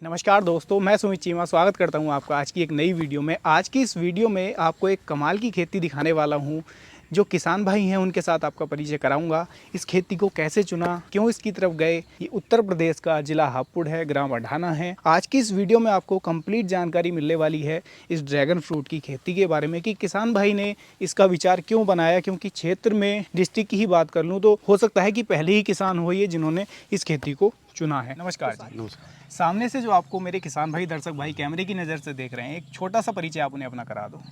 नमस्कार दोस्तों, मैं सुमित चीमा स्वागत करता हूं आपका आज की एक नई वीडियो में। आज की इस वीडियो में आपको एक कमाल की खेती दिखाने वाला हूं। जो किसान भाई हैं उनके साथ आपका परिचय कराऊंगा। इस खेती को कैसे चुना, क्यों इसकी तरफ गए। ये उत्तर प्रदेश का जिला हापुड़ है, ग्राम अढाना है। आज की इस वीडियो में आपको कंप्लीट जानकारी मिलने वाली है इस ड्रैगन फ्रूट की खेती के बारे में कि किसान भाई ने इसका विचार क्यों बनाया। क्योंकि क्षेत्र में डिस्ट्रिक्ट की ही बात कर लूँ तो हो सकता है कि पहले ही किसान हो ये जिन्होंने इस खेती को चुना है। नमस्कार जी। नमस्कार। सामने से जो आपको मेरे किसान भाई, दर्शक भाई कैमरे की नज़र से देख रहे हैं, एक छोटा सा परिचय आप उन्हें अपना करा दो।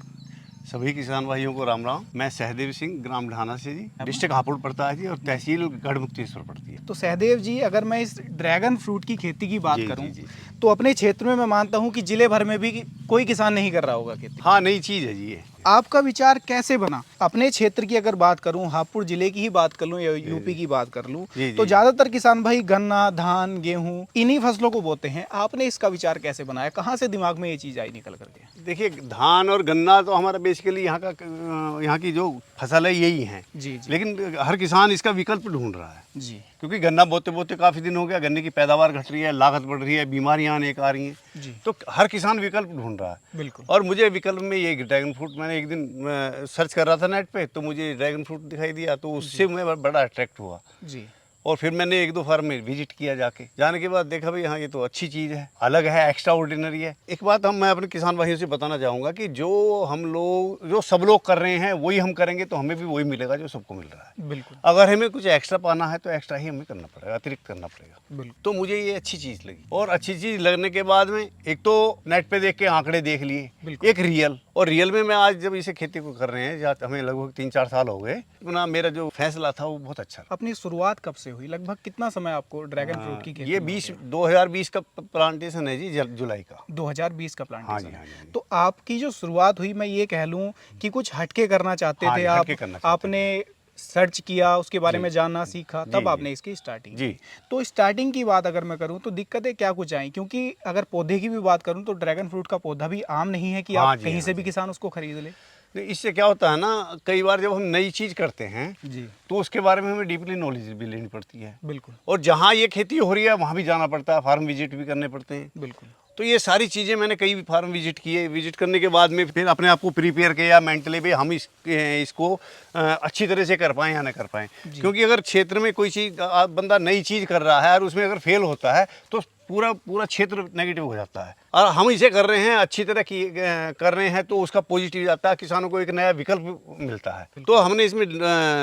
सभी किसान भाइयों को राम राम। मैं सहदेव सिंह, ग्राम ढाना से जी, डिस्ट्रिक्ट हापुड़ पड़ता है जी और तहसील गढ़मुक्तेश्वर पड़ती है। तो सहदेव जी, अगर मैं इस ड्रैगन फ्रूट की खेती की बात जी, करूं जी। तो अपने क्षेत्र में मैं मानता हूं कि जिले भर में भी कोई किसान नहीं कर रहा होगा खेती। हाँ, नई चीज़ है जी ये। आपका विचार कैसे बना? अपने क्षेत्र की अगर बात करूं, हापुड़ जिले की ही बात कर लूं या यूपी की बात कर लूं, जी, तो जी। ज्यादातर किसान भाई गन्ना, धान, गेहूं इन्हीं फसलों को बोते हैं। आपने इसका विचार कैसे बनाया? कहाँ से दिमाग में ये चीज आई निकल करके? देखिए, धान और गन्ना तो हमारा बेसिकली यहाँ की जो फसल है यही है। जी जी लेकिन हर किसान इसका विकल्प ढूंढ रहा है, जी क्योंकि गन्ना बोते बोते काफ़ी दिन हो गया, गन्ने की पैदावार घट रही है, लागत बढ़ रही है, बीमारियाँ अनेक आ रही हैं। जी, तो हर किसान विकल्प ढूंढ रहा है। बिल्कुल। और मुझे विकल्प में ये ड्रैगन फ्रूट, मैंने एक दिन सर्च कर रहा था नेट पे, तो मुझे ड्रैगन फ्रूट दिखाई दिया, तो उससे मैं बड़ा अट्रैक्ट हुआ। जी और फिर मैंने एक दो फार्म में विजिट किया, जाने के बाद देखा भाई हाँ ये तो अच्छी चीज़ है, अलग है, एक्स्ट्रा ऑर्डिनरी है। एक बात मैं अपने किसान भाइयों से बताना चाहूँगा कि जो सब लोग कर रहे हैं वही हम करेंगे तो हमें भी वही मिलेगा जो सबको मिल रहा है। बिल्कुल अगर हमें कुछ एक्स्ट्रा पाना है तो एक्स्ट्रा ही हमें करना पड़ेगा, अतिरिक्त करना पड़ेगा। बिल्कुल। तो मुझे ये अच्छी चीज़ लगी, और अच्छी चीज़ लगने के बाद में एक तो नेट पे देख के आंकड़े देख लिए, बिल्कुल। एक रियल, और रियल में मैं आज जब इसे खेती को कर रहे हैं, जहाँ हमें लगभग 3-4 साल हो गए, ना मेरा जो फैसला था वो बहुत अच्छा था। अपनी शुरुआत कब से हुई? लगभग कितना समय आपको ड्रैगन फ्रूट की खेती ये में हो गया? 2020 का प्लांटेशन है जी, जुलाई का। 2020 का हाँ जी, प्लांटेशन हाँ है। जी। तो आपकी जो शुरुआत हुई, मैं ये कह लूं कि कुछ हटके करना चाहते हाँ थे जी, आप, हटके करना चाहते आपने सर्च किया, उसके बारे जी। में जानना सीखा, जी, तब जी। आपने इसकी स्टार्टिंग जी। की। तो स्टार्टिंग की बात अगर मैं करूं तो दिक्कतें क्या कुछ आई? क्योंकि अगर पौधे की भी बात करूं तो ड्रैगन फ्रूट का पौधा भी आम नहीं है कि हाँ आप जी, कहीं हाँ से भी जी। किसान उसको खरीद ले। नहीं, इससे क्या होता है ना, कई बार जब हम नई चीज़ करते हैं जी, तो उसके बारे में हमें डीपली नॉलेज भी लेनी पड़ती है, बिल्कुल और जहाँ ये खेती हो रही है वहाँ भी जाना पड़ता है, फार्म विजिट भी करने पड़ते हैं। बिल्कुल। तो ये सारी चीज़ें मैंने कई फार्म विजिट किए, विजिट करने के बाद में फिर अपने आप को प्रिपेयर किया मेंटली भी, हम इसको अच्छी तरह से कर पाएँ या ना कर पाएँ। क्योंकि अगर क्षेत्र में कोई चीज़ बंदा नई चीज़ कर रहा है और उसमें अगर फेल होता है तो पूरा क्षेत्र नेगेटिव हो जाता है। और हम इसे कर रहे हैं, अच्छी तरह की कर रहे हैं, तो उसका पॉजिटिव जाता है, किसानों को एक नया विकल्प मिलता है। तो हमने इसमें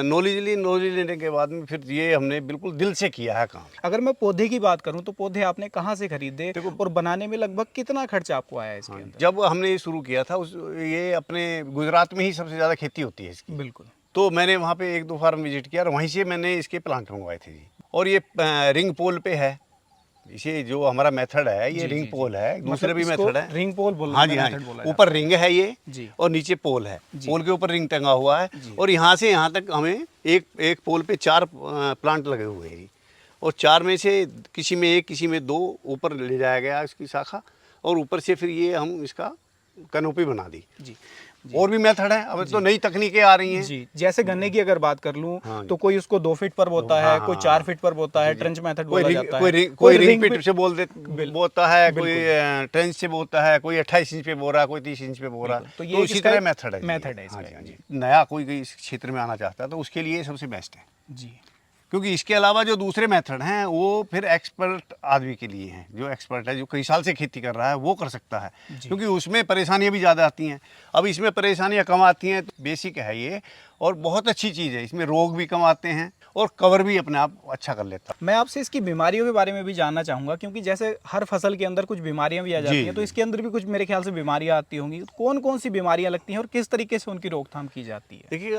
नॉलेज लेने के बाद में फिर ये हमने बिल्कुल दिल से किया है काम। अगर मैं पौधे की बात करूं तो पौधे आपने कहाँ से खरीदे देखो, और बनाने में लगभग कितना खर्चा आपको आया इसके अंदर? जब हमने ये शुरू किया था ये अपने गुजरात में ही सबसे ज़्यादा खेती होती है इसकी। बिल्कुल। तो मैंने वहाँ पे एक दो फार्म विजिट किया और वहीं से मैंने इसके प्लांट मंगवाए थे जी। और ये रिंग पोल पे है, इसे जो हमारा मेथड है ये जी, रिंग जी, पोल जी। है, दूसरे मतलब भी इसको मेथड है। रिंग पोल बोल हाँ जी, हाँ मेथड जी। बोला ऊपर रिंग है ये, जी। और नीचे पोल है। जी। पोल के ऊपर रिंग टंगा हुआ है, जी। और यहाँ से यहाँ तक हमें एक पोल पे 4 प्लांट लगे हुए हैं, और 4 में से किसी में 1, किसी में 2 ऊपर ले जाया गया इसकी शाखा, और ऊपर से फिर ये हम इसका कैनोपी बना दी। जी और भी मेथड है, अब तो नई तकनीकें आ रही हैं। जी। जैसे गन्ने की अगर बात कर लूं हाँ जी। तो कोई उसको 2 फीट पर बोता है, कोई 4 फीट पर बोता है, ट्रेंच मेथड बोला जाता है। कोई रिंग पिट से बोता है, कोई बिल्कुल। ट्रेंच से बोता है, कोई 28 इंच पे बो रहा है, कोई 30 इंच पे बो रहा है। तो तो ये इसी इसका तरह एक मेथड है। मेथड है हाँ इसका। जी, हाँ जी। नया कोई इस क्षेत्र में आना चाहता है तो उसके लिए सबसे बेस्ट है, जी क्योंकि इसके अलावा जो दूसरे मेथड हैं वो फिर एक्सपर्ट आदमी के लिए हैं। जो एक्सपर्ट है, जो कई साल से खेती कर रहा है, वो कर सकता है, क्योंकि उसमें परेशानियां भी ज़्यादा आती हैं। अब इसमें परेशानियां कम आती हैं, तो बेसिक है ये, और बहुत अच्छी चीज़ है। इसमें रोग भी कम आते हैं और कवर भी अपने आप अच्छा कर लेता है। मैं आपसे इसकी बीमारियों के बारे में भी जानना चाहूंगा, क्योंकि जैसे हर फसल के अंदर कुछ बीमारियां भी आ जाती हैं, तो इसके अंदर भी कुछ मेरे ख्याल से बीमारियां आती होंगी। कौन कौन सी बीमारियां लगती हैं और किस तरीके से उनकी रोकथाम की जाती है? देखिए,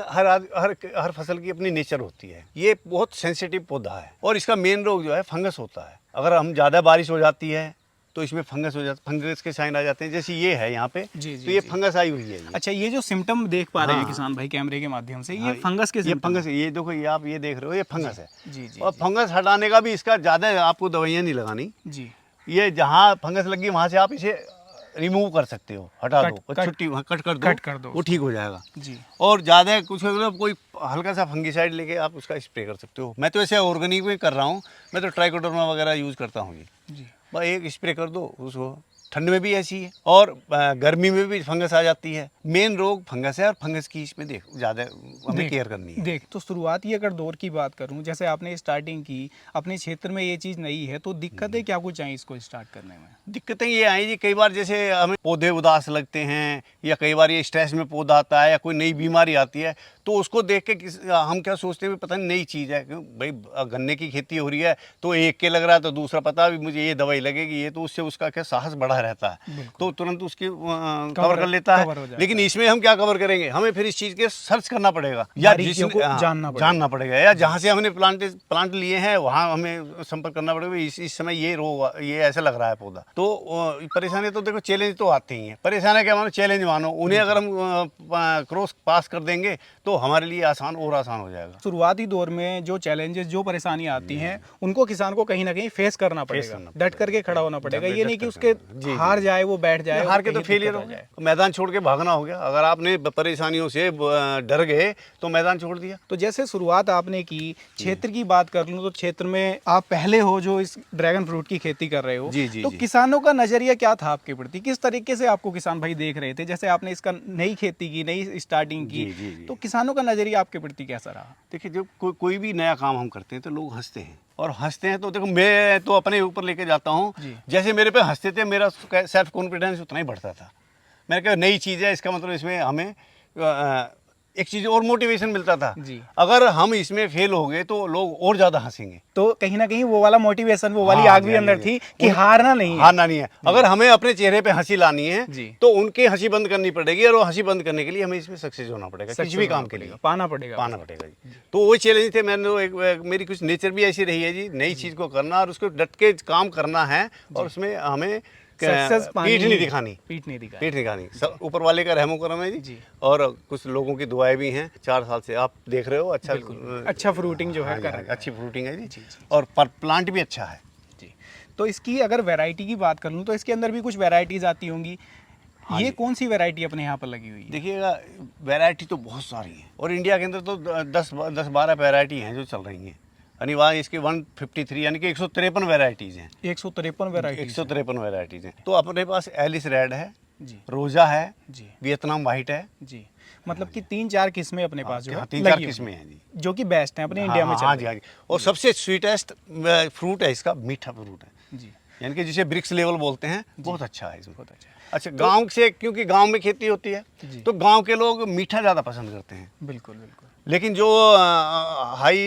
हर फसल की अपनी नेचर होती है। ये बहुत सेंसिटिव पौधा है, और इसका मेन रोग जो है फंगस होता है। अगर हम ज़्यादा बारिश हो जाती है तो इसमें फंगस हो जाता है, फंगस के साइन आ जाते हैं, जैसे ये है यहाँ पे। जी, जी, तो ये जी। फंगस आई हुई है ये। अच्छा, ये जो सिम्टम देख पा रहे हैं हाँ। किसान भाई कैमरे के माध्यम से, ये हाँ, फंगस के ये सिम्टम फंगस है। ये देखो, ये आप ये देख रहे हो, ये फंगस है। जी जी और फंगस हटाने का भी इसका ज़्यादा आपको दवाइयाँ नहीं लगानी। जी। ये जहाँ फंगस लगी वहाँ से आप इसे रिमूव कर सकते हो, हटा दो, और छुट्टी कट कर दो, वो ठीक हो जाएगा जी। और ज़्यादा कुछ मतलब कोई हल्का सा फंगीसाइड लेके आप उसका स्प्रे कर सकते हो। मैं तो ऐसे ऑर्गेनिक में कर रहा हूँ, मैं तो ट्राइकोडर्मा वगैरह यूज़ करता हूँ जी। बस एक स्प्रे कर दो उसको। ठंड में भी ऐसी है और गर्मी में भी फंगस आ जाती है। मेन रोग फंगस है और फंगस की इसमें ज़्यादा हमें केयर करनी है। देख तो शुरुआती अगर दौर की बात करूं, जैसे आपने स्टार्टिंग की, अपने क्षेत्र में ये चीज़ नहीं है, तो दिक्कतें क्या कुछ आई इसको स्टार्ट करने में? दिक्कतें ये आई जी, कई बार जैसे हमें पौधे उदास लगते हैं या कई बार ये स्ट्रेस में पौधा आता है या कोई नई बीमारी आती है, तो उसको देख के हम क्या सोचते हैं पता नहीं नई चीज़ है, क्यों भाई गन्ने की खेती हो रही है तो एक के लग रहा है तो दूसरा पता भी मुझे ये दवाई लगेगी, ये तो उससे उसका क्या साहस बढ़ा रहता है, तो तुरंत उसकी कवर कर लेता है। लेकिन इसमें हम क्या कवर करेंगे, हमें फिर इस चीज़ के सर्च करना पड़ेगा या जानना पड़ेगा या जहाँ से हमने प्लांट लिए हैं वहाँ हमें संपर्क करना पड़ेगा। इस समय ये रोग, ये ऐसा लग रहा है पौधा, तो परेशानी तो देखो चैलेंज तो आते ही हैं। परेशानी क्या मानो, चैलेंज मानो, उन्हें अगर हम क्रॉस पास कर देंगे तो हमारे लिए आसान और आसान हो जाएगा। शुरुआती दौर में जो चैलेंजेस, जो परेशानी आती हैं, उनको किसान को कहीं ना कहीं फेस करना पड़ेगा, डट करके खड़ा होना पड़ेगा। ये नहीं कि उसके हार जाए, वो बैठ जाए, हार के तो फेलियर हो जाए, मैदान छोड़ के भागना हो गया। अगर आपने परेशानियों से डर गए तो मैदान छोड़ दिया। तो जैसे शुरुआत आपने की, क्षेत्र की बात कर लूँ तो क्षेत्र में आप पहले हो जो इस ड्रैगन फ्रूट की खेती कर रहे हो, तो किसानों का नजरिया क्या था आपके प्रति? किस तरीके से आपको किसान भाई देख रहे थे? जैसे आपने इसका नई खेती की, नई स्टार्टिंग की, तो किसानों का नजरिया आपके प्रति कैसा रहा? देखिए, जब कोई भी नया काम हम करते हैं तो लोग हंसते हैं, और हंसते हैं तो देखो मैं तो अपने ऊपर लेके जाता हूँ, जैसे मेरे पे हंसते थे मेरा सेल्फ कॉन्फिडेंस उतना ही बढ़ता था। मैंने कहा नई चीज़ है, इसका मतलब इसमें हमें एक चीज़ और मोटिवेशन मिलता था। अगर हम इसमें फेल हो गए तो लोग और ज़्यादा हंसेंगे, तो कहीं ना कहीं वो वाला मोटिवेशन, वो वाली आग भी अंदर थी कि हारना नहीं है। अगर हमें अपने चेहरे पे हंसी लानी है तो उनकी हंसी बंद करनी पड़ेगी, और वो हंसी बंद करने के लिए हमें इसमें सक्सेस होना पड़ेगा, किसी भी काम के लिए पाना पड़ेगा जी। तो वो चैलेंज थे। मैंने मेरी कुछ नेचर भी ऐसी रही है जी, नई चीज़ को करना और उसको डट के काम करना है, और उसमें हमें पीठ नहीं दिखानी। ऊपर वाले का रहमो करम है जी, और कुछ लोगों की दुआएं भी हैं। 4 साल से आप देख रहे हो अच्छा फ्रूटिंग जो है कर, अच्छी फ्रूटिंग है जी, और प्लांट भी अच्छा है जी। तो इसकी अगर वैरायटी की बात कर लूँ तो इसके अंदर भी कुछ वैरायटीज आती होंगी। ये कौन सी वैरायटी अपने यहाँ पर लगी हुई है? देखिएगा, वैरायटी तो बहुत सारी है, और इंडिया के अंदर तो 10-12 वैरायटी हैं जो चल रही हैं। अनिवार्य इसके 153 यानी कि 153 वैरायटीज़ हैं। 153 वैरायटीज़ हैं। तो अपने पास एलिस रेड है जी, रोजा है जी, वियतनाम वाइट है जी। मतलब कि 3-4 किस्में अपने पास जो है, 3-4 किस्में हैं जी, जो कि बेस्ट हैं अपने इंडिया में चल रही है। और सबसे स्वीटेस्ट फ्रूट है इसका, मीठा फ्रूट है जी, यानी कि जिसे ब्रिक्स लेवल बोलते हैं, बहुत अच्छा है इसमें, बहुत अच्छा। अच्छा, गांव से, क्योंकि गांव में खेती होती है तो गांव के लोग मीठा ज़्यादा पसंद करते हैं। बिल्कुल। लेकिन जो हाई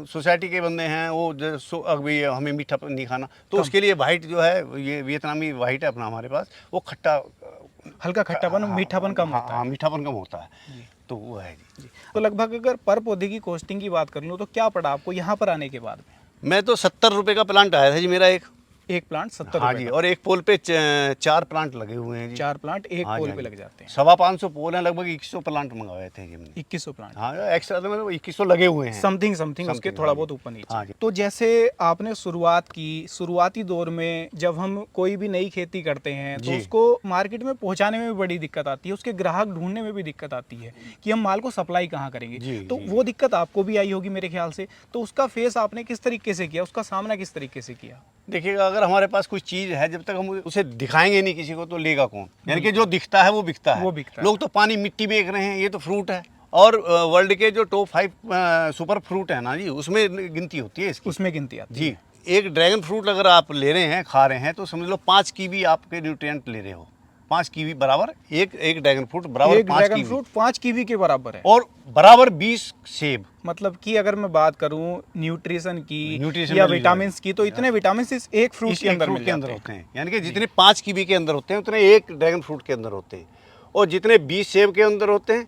सोसाइटी के बंदे हैं वो अभी हमें मीठा नहीं खाना, तो उसके लिए वाइट जो है, ये वियतनामी वाइट है अपना हमारे पास, वो हल्का खट्टापन, मीठापन कम होता है। मीठापन कम होता है, तो वो है जी। तो लगभग अगर पर पौधे की कॉस्टिंग की बात कर लूँ तो क्या पड़ा आपको यहाँ पर आने के बाद में? मैं तो 70 रुपये का प्लांट आया था जी मेरा, एक प्लांट 70 हाँ जी, और एक पोल पे 4 प्लांट लगे हुए हैं जी। 4 प्लांट एक पोल पे लग जाते हैं। 550 पोल हैं, लगभग 2100 प्लांट मंगवाए थे जी हमने। 2100 प्लांट, हाँ, एक्स्ट्रा तो मतलब 2100 लगे हुए हैं, समथिंग उसके थोड़ा बहुत ऊपर नीचे। तो जैसे आपने शुरुआत की, शुरुआती दौर में जब हम कोई भी नई खेती करते हैं तो उसको मार्केट में पहुंचाने में भी बड़ी दिक्कत आती है, उसके ग्राहक ढूंढने में भी दिक्कत आती है कि हम माल को सप्लाई कहाँ करेंगे। तो वो दिक्कत आपको भी आई होगी मेरे ख्याल से, तो उसका फेस आपने किस तरीके से किया, उसका सामना किस तरीके से किया? देखिएगा, अगर हमारे पास कोई चीज़ है, जब तक हम उसे दिखाएंगे नहीं किसी को तो लेगा कौन? यानी कि जो दिखता है वो बिकता है। लोग तो पानी मिट्टी बेच रहे हैं, ये तो फ्रूट है। और वर्ल्ड के जो टॉप 5 सुपर फ्रूट है ना जी, उसमें गिनती होती है इसकी, उसमें गिनती आती जी। एक ड्रैगन फ्रूट अगर आप ले रहे हैं, खा रहे हैं, तो समझ लो 5 कीवी आपके न्यूट्रिएंट ले रहे हो। 5 कीवी बराबर एक ड्रैगन फ्रूट बराबर 5 कीवी के बराबर है, और बराबर 20 सेब। मतलब कि अगर मैं बात करूं न्यूट्रिशन की या विटामिन की, तो इतने विटामिन एक फ्रूट के अंदर होते हैं। यानी कि जितने 5 कीवी के अंदर होते हैं उतने एक ड्रैगन फ्रूट के अंदर होते हैं, और जितने 20 सेब के अंदर होते हैं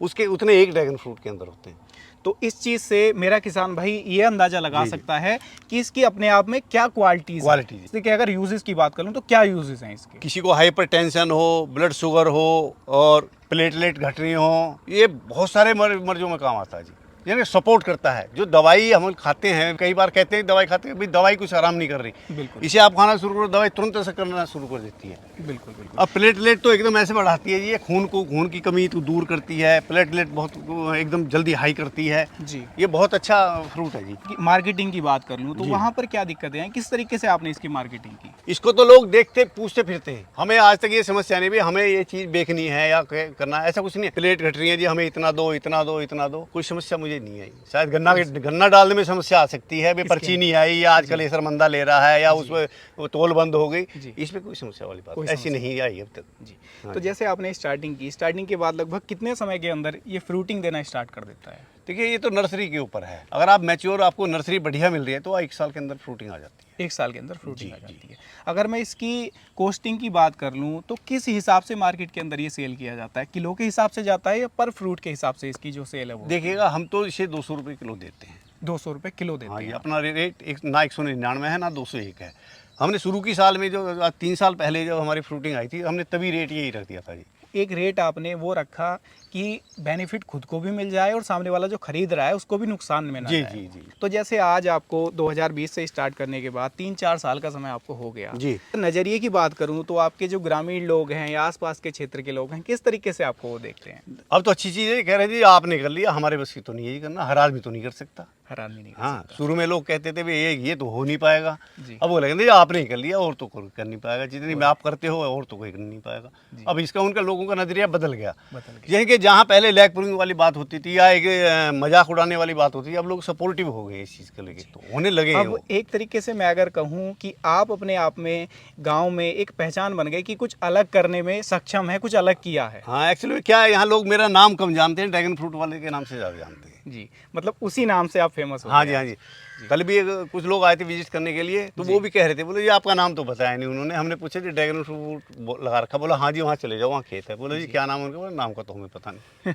उसके उतने एक ड्रैगन फ्रूट के अंदर होते हैं। तो इस चीज़ से मेरा किसान भाई ये अंदाजा लगा सकता है कि इसकी अपने आप में क्या क्वालिटीज है। कि अगर यूजेस की बात करूं तो क्या यूजेस हैं इसके? किसी को हाइपरटेंशन हो, ब्लड शुगर हो, और प्लेटलेट घट रही हो, ये बहुत सारे मर्जों में काम आता है जी। यानी सपोर्ट करता है। जो दवाई हम खाते हैं, कई बार कहते हैं दवाई खाते हैं, भाई दवाई कुछ आराम नहीं कर रही, बिल्कुल इसे आप खाना शुरू करो, दवाई तुरंत असर करना शुरू कर देती है। बिल्कुल बिल्कुल। अब प्लेटलेट तो एकदम ऐसे बढ़ाती है, ये खून की कमी तो दूर करती है, प्लेटलेट बहुत एकदम जल्दी हाई करती है जी। ये बहुत अच्छा फ्रूट है जी। मार्केटिंग की बात कर लूँ तो जी। वहाँ पर क्या दिक्कतें हैं, किस तरीके से आपने इसकी मार्केटिंग की? इसको तो लोग देखते पूछते फिरते हैं, हमें आज तक ये समस्या नहीं भी हमें ये चीज़ बेचनी है या करना है, ऐसा कुछ नहीं है। प्लेट घट रही है जी, हमें इतना दो इतना दो इतना दो, कोई समस्या मुझे नहीं आई। शायद गन्ना डालने में समस्या आ सकती है, भी पर्ची नहीं आई या आजकल ये मंदा ले रहा है या उसमें वो तोल बंद हो गई, इसमें कोई समस्या वाली बात ऐसी नहीं आई अब तक जी। तो जैसे आपने स्टार्टिंग की, स्टार्टिंग के बाद लगभग कितने समय के अंदर ये फ्रूटिंग देना स्टार्ट कर देता है? देखिए ये तो नर्सरी के ऊपर है, अगर आप मैच्योर आपको नर्सरी बढ़िया मिल रही है तो 1 साल के अंदर फ्रूटिंग आ जाती है। 1 साल के अंदर फ्रूटिंग आ जाती है। अगर मैं इसकी कॉस्टिंग की बात कर लूँ तो किस हिसाब से मार्केट के अंदर ये सेल किया जाता है? किलो के हिसाब से जाता है या पर फ्रूट के हिसाब से इसकी जो सेल है वो? देखिएगा हम तो इसे 200 रुपये किलो देते हैं। 200 रुपये किलो देते हाँ ये हैं। अपना रेट ना 199 है ना 201 है। हमने शुरू की साल में जो 3 साल पहले जब हमारी फ्रूटिंग आई थी, हमने तभी रेट यही रख दिया था जी। एक रेट आपने वो रखा कि बेनिफिट खुद को भी मिल जाए और सामने वाला जो खरीद रहा है उसको भी नुकसान में ना जी जाए। जी जी तो जैसे आज आपको 2020 से स्टार्ट करने के बाद 3-4 साल का समय आपको हो गया जी। नज़रिए की बात करूं तो आपके जो ग्रामीण लोग हैं या आसपास के क्षेत्र के लोग हैं, किस तरीके से आपको वो देखते हैं? अब तो अच्छी चीज़ है, कह रहे जी आपने कर लिया, हमारे बस की तो नहीं है ये करना, हर आदमी तो नहीं कर सकता। हर आदमी नहीं कर हाँ शुरू में लोग कहते थे भाई ये तो हो नहीं पाएगा, जी। अब वो लगे आपने ही कर लिया और तो कोई कर नहीं पाएगा, जितनी में आप करते हो और तो कोई कर नहीं पाएगा। अब इसका उनका लोगों का नजरिया बदल गया। जैसे कि जहाँ पहले लैग पुलिंग वाली बात होती थी या एक मजाक उड़ाने वाली बात होती थी, अब लोग सपोर्टिव हो गए इस चीज़ को लेके, तो होने लगे। अब एक तरीके से मैं अगर कहूँ कि आप अपने आप में गांव में एक पहचान बन गए कि कुछ अलग करने में सक्षम है, कुछ अलग किया है। हाँ एक्चुअली क्या है, यहाँ लोग मेरा नाम कम जानते हैं, ड्रैगन फ्रूट वाले के नाम से ज़्यादा जानते हैं जी। मतलब उसी नाम से आप फेमस हो हाँ गए। जी हाँ जी। कल भी कुछ लोग आए थे विजिट करने के लिए, तो वो भी कह रहे थे, बोले ये आपका नाम तो बताया नहीं उन्होंने। हमने पूछा जी ड्रैगन फ्रूट लगा रखा, बोला हाँ जी वहाँ चले जाओ, वहाँ खेत है। बोले जी क्या नाम है उनका? बोला नाम का तो हमें पता नहीं।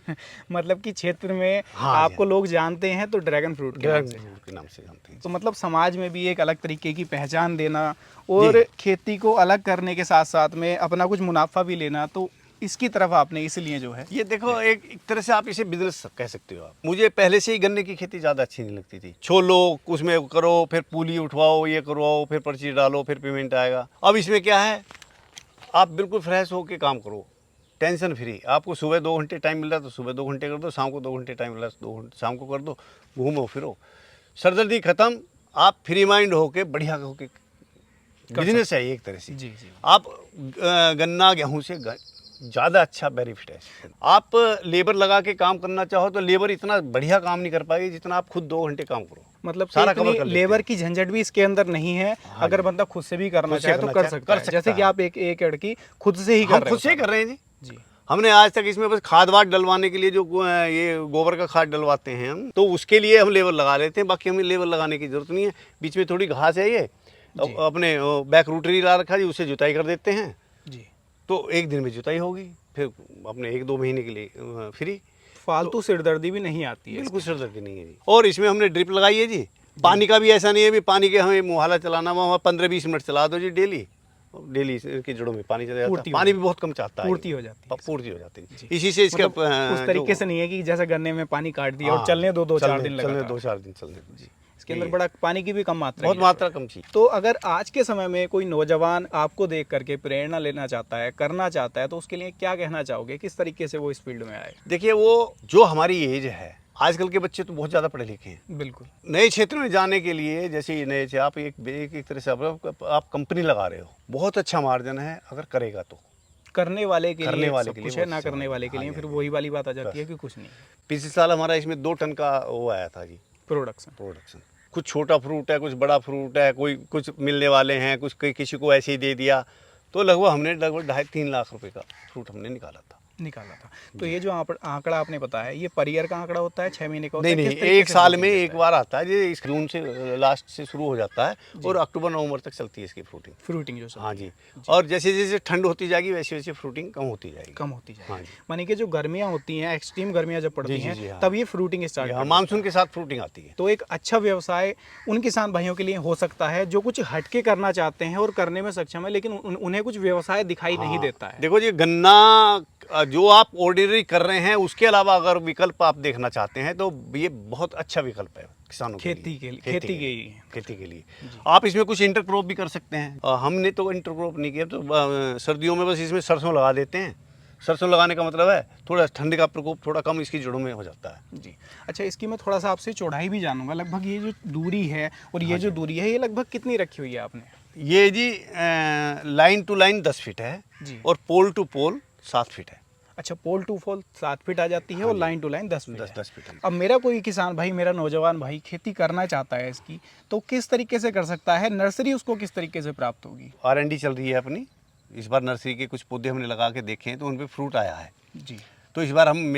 मतलब कि क्षेत्र में हाँ आपको लोग जानते हैं तो ड्रैगन फ्रूट के नाम से। ड्रैगन फ्रूट के नाम से जानते हैं। तो मतलब समाज में भी एक अलग तरीके की पहचान देना और खेती को अलग करने के साथ साथ में अपना कुछ मुनाफा भी लेना, तो इसकी तरफ आपने इसलिए जो है ये देखो एक तरह से आप इसे बिजनेस कह सकते हो आप। मुझे पहले से ही गन्ने की खेती ज़्यादा अच्छी नहीं लगती थी। छोलो उसमें करो, फिर पूली उठवाओ, ये करवाओ, फिर पर्ची डालो, फिर पेमेंट आएगा। अब इसमें क्या है, आप बिल्कुल फ्रेश होकर काम करो, टेंशन फ्री। आपको सुबह 2 घंटे टाइम मिल रहा है तो सुबह 2 घंटे कर दो, शाम को 2 घंटे टाइम मिल रहा है 2 घंटे शाम को कर दो, घूमो फिरो, सरदर्दी खत्म, आप फ्री माइंड होके बढ़िया होके बिजनेस है एक तरह से। जी जी। आप गन्ना गेहूँ से ज़्यादा अच्छा बेनिफिट है। आप लेबर लगा के काम करना चाहो तो लेबर इतना बढ़िया काम नहीं कर पाएगी जितना आप खुद 2 घंटे काम करो। मतलब सारा इतनी कवर कर लेते लेबर हैं। की झंझट भी इसके अंदर नहीं है। अगर बंदा खुद से भी करना खुद से चाहे तो करना कर चाहे, सकता कर है। सकता जैसे कि है। आप एक एकड़ की खुद से ही कर हम रहे खुद से ही हो कर रहे हैं जी। जी। हमने आज तक इसमें बस खाद वाद डलवाने के लिए जो ये गोबर का खाद डलवाते हैं हम, तो उसके लिए हम लेबर लगा लेते हैं, बाकी हमें लेबर लगाने की जरूरत नहीं है। बीच में थोड़ी घास है, ये अपने बैक रूटरी ला रखा जी, उससे जुताई कर देते हैं जी। तो 1 दिन में जुताई होगी, फिर अपने 1-2 महीने के लिए फ्री। फालतू सिरदर्दी भी नहीं आती है। बिल्कुल सिरदर्दी नहीं है जी। और इसमें हमने ड्रिप लगाई है जी। पानी का भी ऐसा नहीं है भी पानी के हमें मुहाला चलाना, वहाँ 15-20 मिनट चला दो जी डेली की जड़ों में पानी चला जाता है। पानी भी बहुत कम चाहता है, पूर्ति हो जाती है। पूर्ति हो जाती है। इसी से इसका उस तरीके से नहीं है कि जैसे गन्ने में पानी काट दिया और चलने 2-4 दिन लगा। 2-4 दिन चलने दो जी। इसके अंदर बड़ा पानी की भी कम मात्रा बहुत है। मात्रा कम थी। तो अगर आज के समय में कोई नौजवान आपको देख करके प्रेरणा लेना चाहता है, करना चाहता है, तो उसके लिए क्या कहना चाहोगे? किस तरीके से वो इस फील्ड में आए? देखिए वो जो हमारी एज है, आजकल के बच्चे तो बहुत ज़्यादा पढ़े लिखे हैं। बिल्कुल। नए क्षेत्र में जाने के लिए, जैसे नए से आप एक तरह से आप कंपनी लगा रहे हो, बहुत अच्छा मार्जिन है अगर करेगा तो। करने वाले के लिए वाले सब के कुछ लिए है, ना करने वाले के लिए फिर वही वाली बात आ जाती है कि कुछ नहीं। पिछले साल हमारा इसमें 2 टन का वो आया था जी प्रोडक्शन। कुछ छोटा फ्रूट है, कुछ बड़ा फ्रूट है, कोई कुछ मिलने वाले हैं, कुछ किसी को ऐसे ही दे दिया, तो लगभग हमने 2.5-3 लाख रुपए का फ्रूट हमने निकाला था। तो ये जो आंकड़ा आपने बताया, ये पर ईयर का आंकड़ा होता है, 6 महीने का होता है? नहीं, किस तरीके एक से साल होता में है? एक बार आता है, ये इस जून से लास्ट से शुरू हो जाता है और अक्टूबर-नवंबर तक चलती है इसकी फ्रूटिंग जो हाँ जी। और जैसे जैसे ठंड होती जाएगी वैसे वैसे फ्रूटिंग कम होती जाएगी। हाँ जी। मानी कि जो गर्मियाँ होती हैं, एक्सट्रीम गर्मियाँ जब पड़ती हैं, हाँ। तब ये फ्रूटिंग स्टार्ट हाँ, मानसून के साथ फ्रूटिंग आती है। तो एक अच्छा व्यवसाय उन किसान भाइयों के लिए हो सकता है जो कुछ हटके करना चाहते हैं और करने में सक्षम है, लेकिन उन्हें कुछ व्यवसाय दिखाई नहीं देता है। देखो जी, गन्ना जो आप ऑर्डिनरी कर रहे हैं उसके अलावा अगर विकल्प आप देखना चाहते हैं तो ये बहुत अच्छा विकल्प है किसानों के खेती के लिए खेती के लिए आप इसमें कुछ इंटरक्रॉप भी कर सकते हैं। हमने तो इंटरक्रॉप नहीं किया, तो सर्दियों में बस इसमें सरसों लगा देते हैं। सरसों लगाने का मतलब है थोड़ा ठंड का प्रकोप थोड़ा कम इसकी जड़ों में हो जाता है। जी। अच्छा, इसकी मैं थोड़ा सा आपसे चौड़ाई भी जानूंगा, लगभग ये जो दूरी है और ये जो दूरी है ये लगभग कितनी रखी हुई है आपने? ये जी लाइन टू लाइन 10 फीट है जी। और पोल टू पोल 7 फीट है। अच्छा, पोल टू पोल 7 फीट आ जाती है और line to line 10 feet 10 feet है। अब मेरा कोई किसान भाई, मेरा नौजवान भाई खेती करना चाहता है इसकी, तो किस तरीके से कर सकता है? नर्सरी उसको किस तरीके से प्राप्त होगी? R&D चल रही है अपनी। इस बार नर्सरी के कुछ पौधे हमने लगा के देखे हैं तो उन पे फ्रूट आया है जी। तो इस बार हम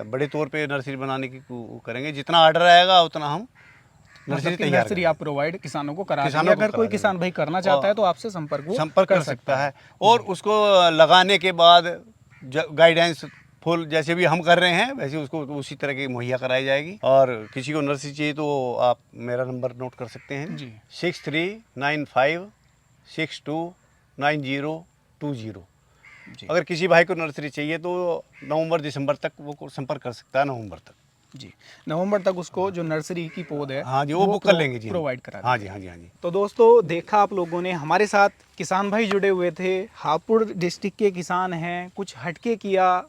बड़े तौर पे नर्सरी बनाने की करेंगे। जितना ऑर्डर आएगा उतना हम नर्सरी तैयार नर्सरी आप प्रोवाइड किसानों को करा देंगे। किसानों को अगर कोई करा किसान भाई करना चाहता है तो आपसे संपर्क कर सकता है और उसको लगाने के बाद गाइडेंस फुल जैसे भी हम कर रहे हैं वैसे उसको उसी तरह की मुहैया कराई जाएगी। और किसी को नर्सरी चाहिए तो आप मेरा नंबर नोट कर सकते हैं जी। 6395629020। जी। अगर किसी भाई को नर्सरी चाहिए तो नवंबर दिसंबर तक वो संपर्क कर सकता है। नवंबर तक जी, नवंबर तक उसको जो नर्सरी की पौध है हाँ जी वो बुक कर लेंगे जी, प्रोवाइड करा हाँ जी हाँ जी हाँ जी। तो दोस्तों, देखा आप लोगों ने, हमारे साथ किसान भाई जुड़े हुए थे, हापुड़ डिस्ट्रिक्ट के किसान हैं। कुछ हटके किया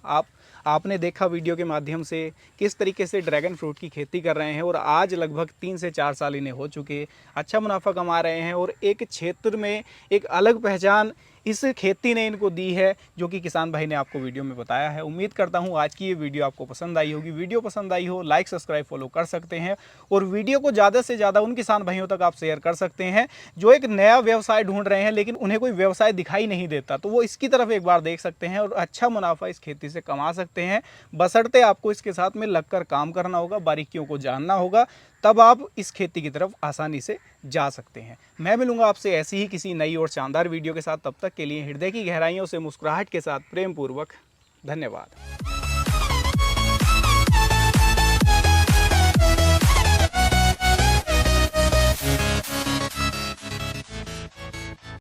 आपने देखा वीडियो के माध्यम से किस तरीके से ड्रैगन फ्रूट की खेती कर रहे हैं और आज लगभग 3 से 4 साल इन्हें हो चुके, अच्छा मुनाफा कमा रहे हैं और एक क्षेत्र में एक अलग पहचान इस खेती ने इनको दी है, जो कि किसान भाई ने आपको वीडियो में बताया है। उम्मीद करता हूँ आज की ये वीडियो आपको पसंद आई होगी। वीडियो पसंद आई हो लाइक सब्सक्राइब फॉलो कर सकते हैं और वीडियो को ज़्यादा से ज़्यादा उन किसान भाइयों तक आप शेयर कर सकते हैं जो एक नया व्यवसाय ढूंढ रहे हैं लेकिन उन्हें कोई व्यवसाय दिखाई नहीं देता, तो वो इसकी तरफ एक बार देख सकते हैं और अच्छा मुनाफा इस खेती से कमा सकते हैं। बशर्ते आपको इसके साथ में लगकर काम करना होगा, बारीकियों को जानना होगा, तब आप इस खेती की तरफ आसानी से जा सकते हैं। मैं मिलूंगा आपसे ऐसी ही किसी नई और शानदार वीडियो के साथ। तब तक के लिए हृदय की गहराइयों से मुस्कुराहट के साथ प्रेम पूर्वक धन्यवाद।